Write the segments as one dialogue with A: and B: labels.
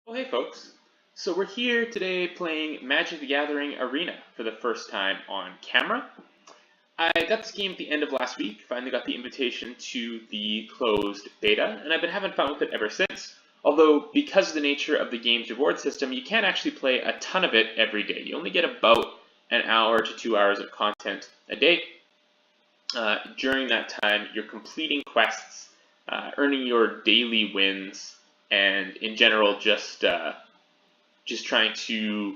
A: Well, hey folks. So we're here today playing Magic the Gathering Arena for the first time on camera. I got this game at the end of last week, finally got the invitation to the closed beta, and I've been having fun with it ever since. Although, because of the nature of the game's reward system, you can't actually play a ton of it every day. You only get about an hour to 2 hours of content a day. During that time, you're completing quests, earning your daily wins, and in general, just trying to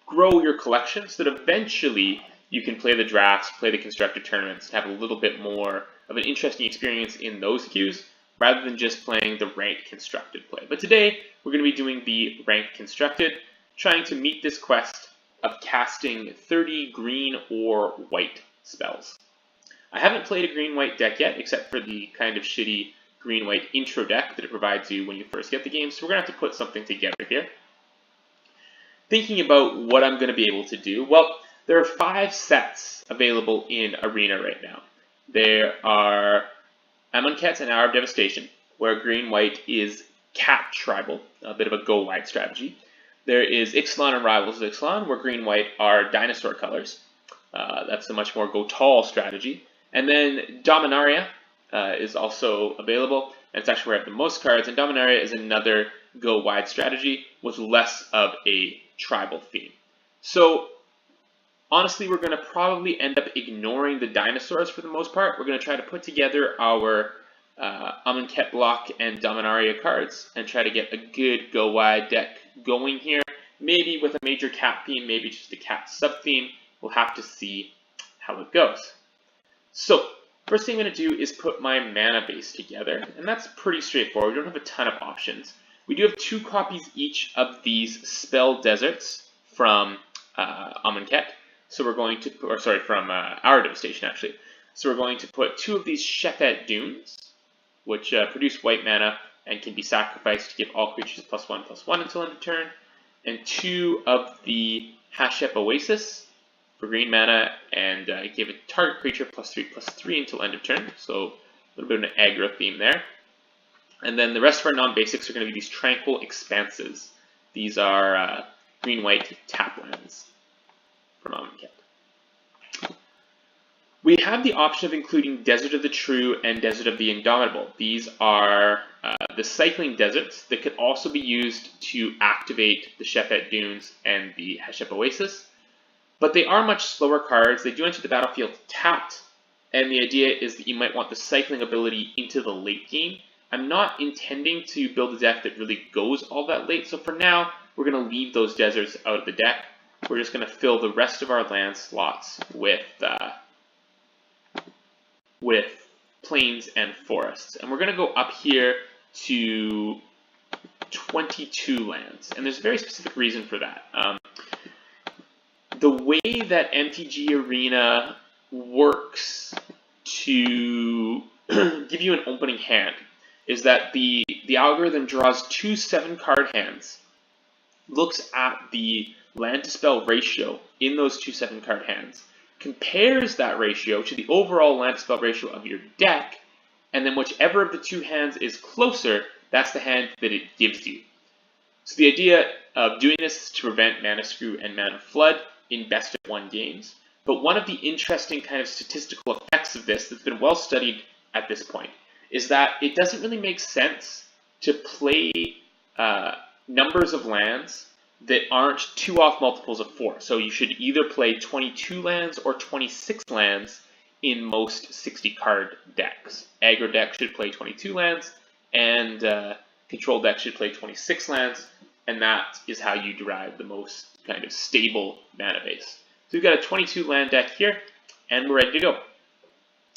A: grow your collection so that eventually you can play the drafts, play the constructed tournaments, and have a little bit more of an interesting experience in those queues rather than just playing the ranked constructed play. But today, we're going to be doing the ranked constructed, trying to meet this quest of casting 30 green or white spells. I haven't played a green-white deck yet, except for the kind of shitty green-white intro deck that it provides you when you first get the game, so we're going to have to put something together here. Thinking about what I'm going to be able to do, well, there are 5 sets available in Arena right now. There are Amonkhet and Hour of Devastation, where green-white is cat tribal, a bit of a go-wide strategy. There is Ixalan and Rivals of Ixalan, where green-white are dinosaur colors. That's a much more go-tall strategy. And then Dominaria is also available, and it's actually where I have the most cards, and Dominaria is another go-wide strategy with less of a tribal theme. So, honestly, we're going to probably end up ignoring the dinosaurs for the most part. We're going to try to put together our Amonkhet block and Dominaria cards and try to get a good go-wide deck going here. Maybe with a major cat theme, maybe just a cat sub-theme. We'll have to see how it goes. So, first thing I'm going to do is put my mana base together, and that's pretty straightforward. We don't have a ton of options. We do have 2 copies each of these spell deserts from Amonkhet. So we're going to, from Hour of Devastation actually. So we're going to put 2 of these Shephet Dunes, which produce white mana and can be sacrificed to give all creatures +1/+1 until end of turn, and 2 of the Hashep Oasis for green mana and give a target creature +3/+3 until end of turn. So a little bit of an aggro theme there. And then the rest of our non-basics are going to be these Tranquil Expanses. These are green-white tap lands from Amonkhet. We have the option of including Desert of the True and Desert of the Indomitable. These are the cycling deserts that could also be used to activate the Shephet Dunes and the Hashep Oasis. But they are much slower cards. They do enter the battlefield tapped, and the idea is that you might want the cycling ability into the late game. I'm not intending to build a deck that really goes all that late, so for now, we're going to leave those deserts out of the deck. We're just going to fill the rest of our land slots with plains and forests. And we're going to go up here to 22 lands, and there's a very specific reason for that. The way that MTG Arena works to give you an opening hand is that the algorithm draws 2 7-card hands, looks at the land to spell ratio in those 2 7-card hands, compares that ratio to the overall land to spell ratio of your deck, and then whichever of the 2 hands is closer, that's the hand that it gives you. So the idea of doing this is to prevent mana screw and mana flood in best of 1 games. But one of the interesting kind of statistical effects of this that's been well studied at this point is that it doesn't really make sense to play numbers of lands that aren't 2 off multiples of 4. So you should either play 22 lands or 26 lands in most 60-card decks. Aggro decks should play 22 lands, and control decks should play 26 lands, and that is how you derive the most kind of stable mana base. So we've got a 22 land deck here, and we're ready to go.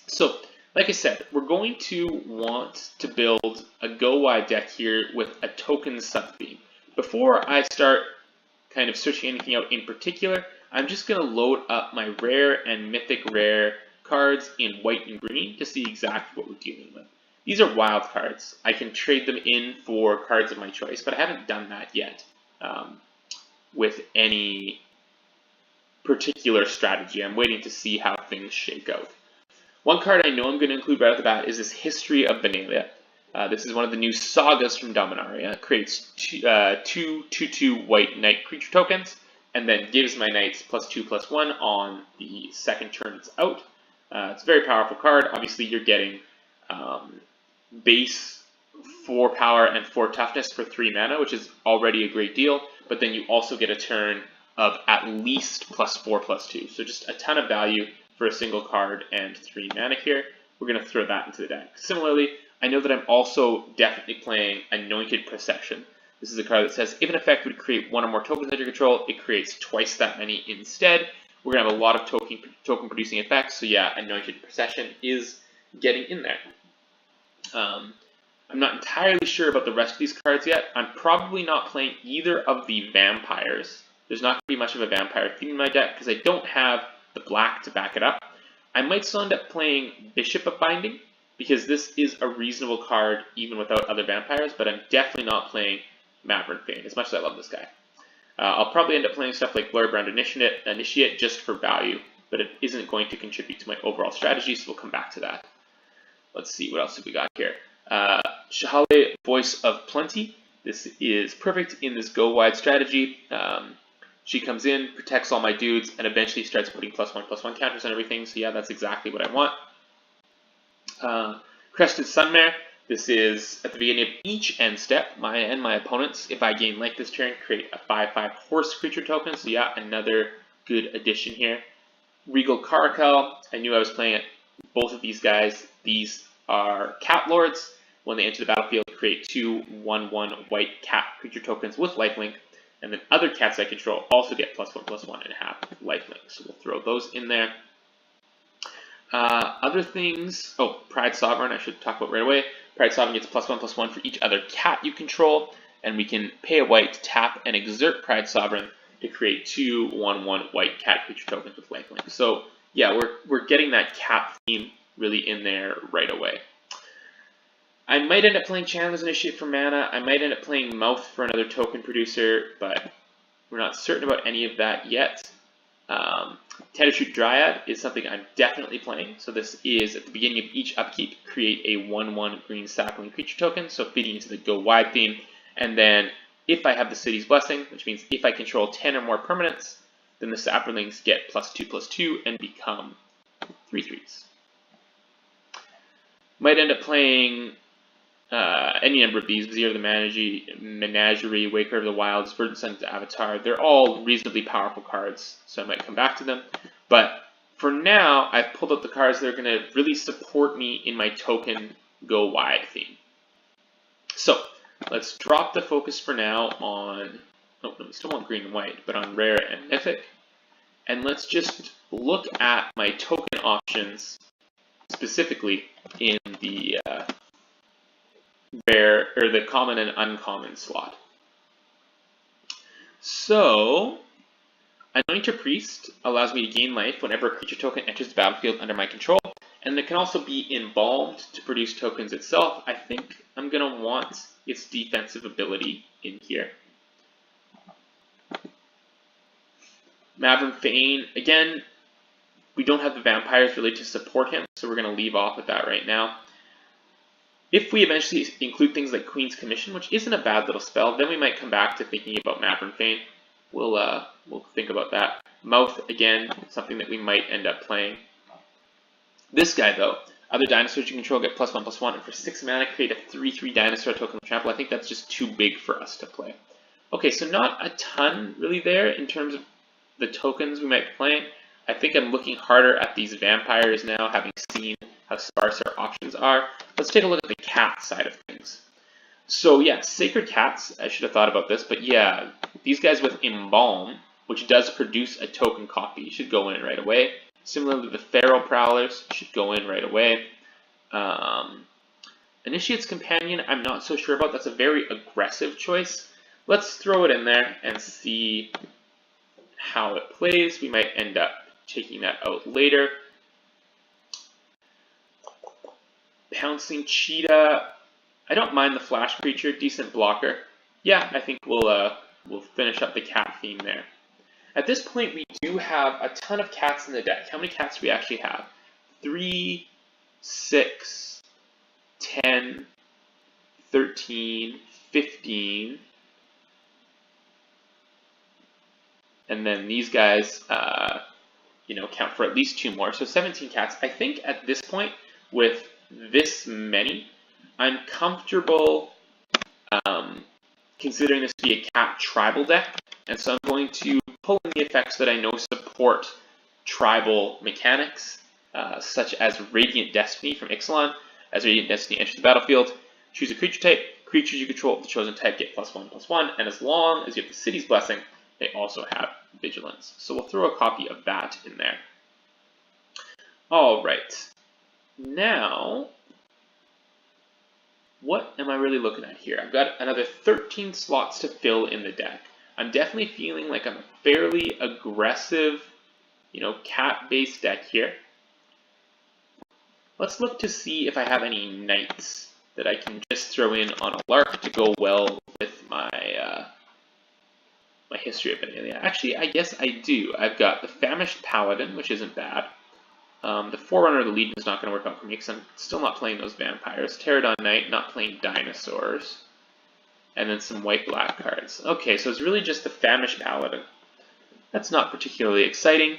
A: So, like I said, we're going to want to build a go-wide deck here with a token sub-theme. Before I start kind of searching anything out in particular, I'm just going to load up my rare and mythic rare cards in white and green to see exactly what we're dealing with. These are wild cards. I can trade them in for cards of my choice, but I haven't done that yet with any particular strategy. I'm waiting to see how things shake out. One card I know I'm going to include right off the bat is this History of Benalia. This is one of the new sagas from Dominaria. It creates two 2/2 white knight creature tokens, and then gives my knights +2/+1 on the second turn it's out. It's a very powerful card. Obviously, you're getting base 4 power and 4 toughness for 3 mana, which is already a great deal, but then you also get a turn of at least +4/+2. So just a ton of value for a single card and 3 mana here. We're going to throw that into the deck. Similarly, I know that I'm also definitely playing Anointed Procession. This is a card that says, if an effect would create 1 or more tokens under control, it creates twice that many instead. We're going to have a lot of token producing effects, so yeah, Anointed Procession is getting in there. I'm not entirely sure about the rest of these cards yet. I'm probably not playing either of the vampires. There's not going to be much of a vampire theme in my deck because I don't have the black to back it up. I might still end up playing Bishop of Binding because this is a reasonable card even without other vampires, but I'm definitely not playing Maverick Fane as much as I love this guy. I'll probably end up playing stuff like Glorybound Initiate just for value, but it isn't going to contribute to my overall strategy, so we'll come back to that. Let's see, what else have we got here? Shahale, Voice of Plenty. This is perfect in this go wide strategy. She comes in, protects all my dudes, and eventually starts putting +1/+1 counters on everything. So yeah, that's exactly what I want. Crested Sunmare. This is at the beginning of each end step, my and my opponents, if I gain life this turn, create a 5/5 horse creature token. So yeah, another good addition here. Regal Caracal. I knew I was playing both of these guys. These are Cat Lords. When they enter the battlefield, create 2 1/1 white cat creature tokens with lifelink, and then other cats I control also get +1/+1 and have lifelink. So we'll throw those in there. Other things, Pride Sovereign, I should talk about right away. Pride Sovereign gets +1/+1 for each other cat you control, and we can pay a white to tap and exert Pride Sovereign to create 2 1/1 white cat creature tokens with lifelink. So yeah, we're getting that cat theme really in there right away. I might end up playing Chandler's Initiate for mana. I might end up playing Mouth for another token producer, but we're not certain about any of that yet. Teddershoot Dryad is something I'm definitely playing. So this is, at the beginning of each upkeep, create a 1/1 green sapling creature token, so fitting into the go wide theme. And then if I have the City's Blessing, which means if I control 10 or more permanents, then the saplings get +2/+2 and become 3/3s. Might end up playing any number of these: Vizier of the Menagerie, Waker of the Wilds, Verdant Sun's Avatar. They're all reasonably powerful cards, so I might come back to them. But for now, I've pulled up the cards that are going to really support me in my token go wide theme. So let's drop the focus for now on, no, we still want green and white, but on rare and mythic. And let's just look at my token options specifically in the rare, or the common and uncommon slot. So, Anointed Priest allows me to gain life whenever a creature token enters the battlefield under my control, and it can also be embalmed to produce tokens itself. I think I'm going to want its defensive ability in here. Maverick Fane, again, we don't have the vampires really to support him, so we're going to leave off with that right now. If we eventually include things like Queen's Commission, which isn't a bad little spell, then we might come back to thinking about Maverick Fane. We'll think about that. Mouth, again, something that we might end up playing. This guy, though, other dinosaurs you control get +1/+1, and for 6 mana, create a 3/3 dinosaur token with trample. I think that's just too big for us to play. Okay, so not a ton really there in terms of the tokens we might be playing. I think I'm looking harder at these vampires now, having seen how sparse our options are. Let's take a look at the cat side of things. So yeah, Sacred Cats, I should have thought about this, but yeah, these guys with Embalm, which does produce a token copy, should go in right away. Similarly, the Feral Prowlers should go in right away. Initiate's Companion, I'm not so sure about. That's a very aggressive choice. Let's throw it in there and see how it plays. We might end up taking that out later. Pouncing Cheetah, I don't mind the flash creature, decent blocker. Yeah, I think we'll finish up the cat theme there. At this point, we do have a ton of cats in the deck. How many cats do we actually have? 3, 6, 10, 13, 15, and then these guys, count for at least 2 more, so 17 cats. I think at this point, with this many, I'm comfortable considering this to be a cat tribal deck, and so I'm going to pull in the effects that I know support tribal mechanics, such as Radiant Destiny from Ixalan. As Radiant Destiny enters the battlefield, choose a creature type. Creatures you control of the chosen type get +1/+1, and as long as you have the City's Blessing, they also have Vigilance. So we'll throw a copy of that in there. All right. Now, what am I really looking at here? I've got another 13 slots to fill in the deck. I'm definitely feeling like I'm a fairly aggressive, cat-based deck here. Let's look to see if I have any knights that I can just throw in on a lark to go well with my my History of Vanilla. Actually, I guess I do. I've got the Famished Paladin, which isn't bad. The Forerunner of the Legion is not going to work out for me because I'm still not playing those vampires. Pterodon Knight, not playing dinosaurs. And then some white-black cards. Okay, so it's really just the Famished Paladin. That's not particularly exciting,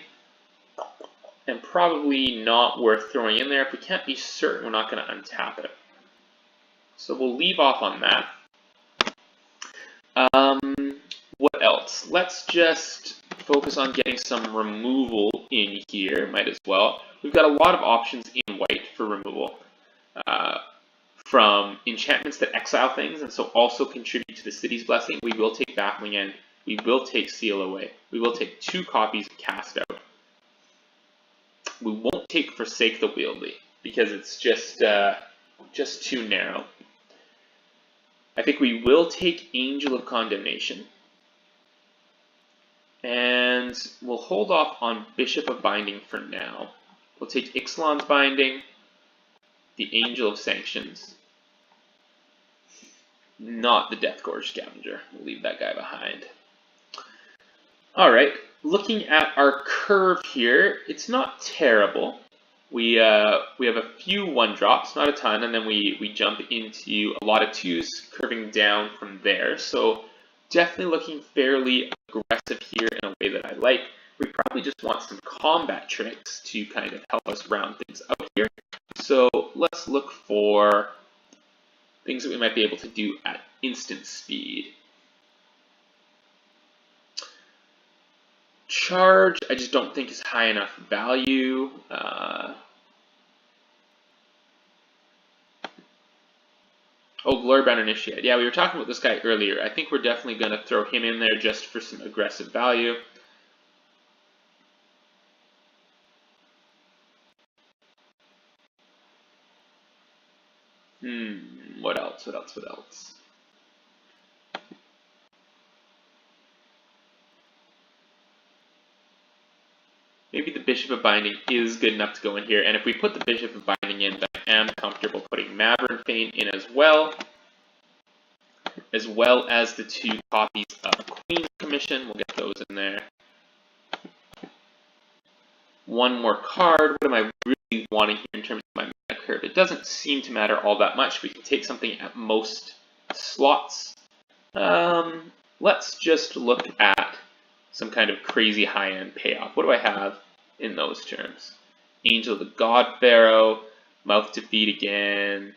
A: and probably not worth throwing in there if we can't be certain we're not going to untap it. So we'll leave off on that. What else? Let's just focus on getting some removal in here, might as well. We've got a lot of options in white for removal. From enchantments that exile things, and so also contribute to the City's Blessing. We will take Baffling End. We will take Seal Away. We will take 2 copies of Cast Out. We won't take Forsake the Wieldy, because it's just too narrow. I think we will take Angel of Condemnation. And we'll hold off on Bishop of Binding for now. We'll take Ixalan's Binding, the Angel of Sanctions, not the Deathgorge Scavenger. We'll leave that guy behind. Alright, looking at our curve here, it's not terrible. We have a few 1-drops, not a ton, and then we jump into a lot of 2s, curving down from there. So definitely looking fairly aggressive here in a way that I like. We probably just want some combat tricks to kind of help us round things out here. So let's look for things that we might be able to do at instant speed. Charge, I just don't think is high enough value. Glorbound Initiate. Yeah, we were talking about this guy earlier. I think we're definitely going to throw him in there just for some aggressive value. What else? What else? What else? Maybe the Bishop of Binding is good enough to go in here, and if we put the Bishop of Binding in, then I am comfortable putting Mavern Fane in as well as the 2 copies of Queen's Commission. We'll get those in there. 1 more card. What am I really wanting here in terms of my mana curve? It doesn't seem to matter all that much. We can take something at most slots. Let's just look at some kind of crazy high-end payoff. What do I have in those terms? Angel of the God Pharaoh, Mouth to Feed again,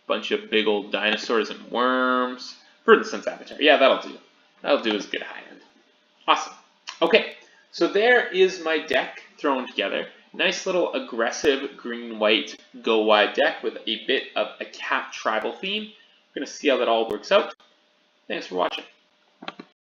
A: bunch of big old dinosaurs and worms. Verdant Sun's Avatar. Yeah, that'll do. That'll do as good high-end. Awesome. Okay, so there is my deck thrown together. Nice little aggressive green-white go-wide deck with a bit of a cat tribal theme. We're going to see how that all works out. Thanks for watching.